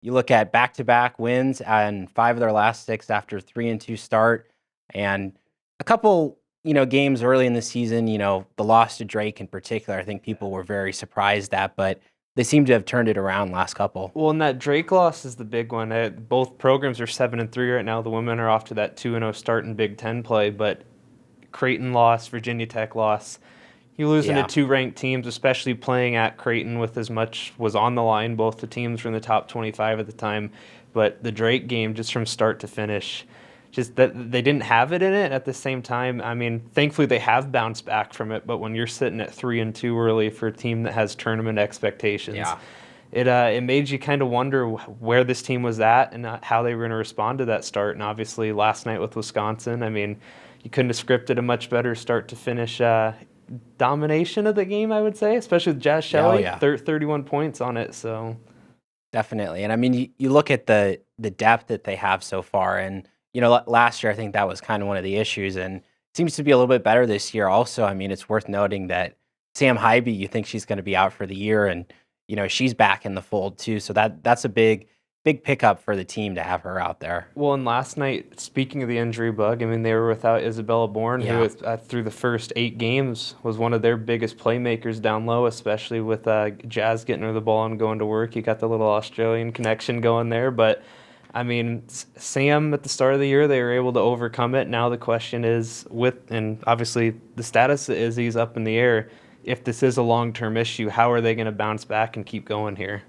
You look at back-to-back wins and 5 of their last 6 after 3-2 start, and a couple, games early in the season, the loss to Drake in particular, I think people were very surprised at, but they seem to have turned it around last couple. Well, and that Drake loss is the big one. Both programs are 7-3 right now. The women are off to that 2-0 start in Big Ten play, but Creighton loss, Virginia Tech loss. You losing to Yeah. two ranked teams, especially playing at Creighton with as much was on the line. Both the teams were in the top 25 at the time, but the Drake game, just from start to finish, just that they didn't have it in it. At the same time, I mean, thankfully they have bounced back from it. But when you're sitting at 3-2 early for a team that has tournament expectations, Yeah. it made you kind of wonder where this team was at and how they were going to respond to that start. And obviously, last night with Wisconsin, I mean, you couldn't have scripted a much better start to finish domination of the game, I would say, especially with Jazz Yeah, oh, Shelley, yeah. 31 points on it. So Definitely, and I mean, you look at the depth that they have so far, and last year I think that was kind of one of the issues, and it seems to be a little bit better this year. Also, I mean, it's worth noting that Sam Hybe, you think she's going to be out for the year, and she's back in the fold too. So that's a big pickup for the team to have her out there. well, and last night, speaking of the injury bug, I mean, they were without Isabella Bourne, who Yeah, through the first 8 games was one of their biggest playmakers down low, especially with Jazz getting her the ball and going to work. You got the little Australian connection going there, but I mean, Sam at the start of the year, they were able to overcome it. Now the question is and obviously the status is he's up in the air. If this is a long-term issue, how are they going to bounce back and keep going here?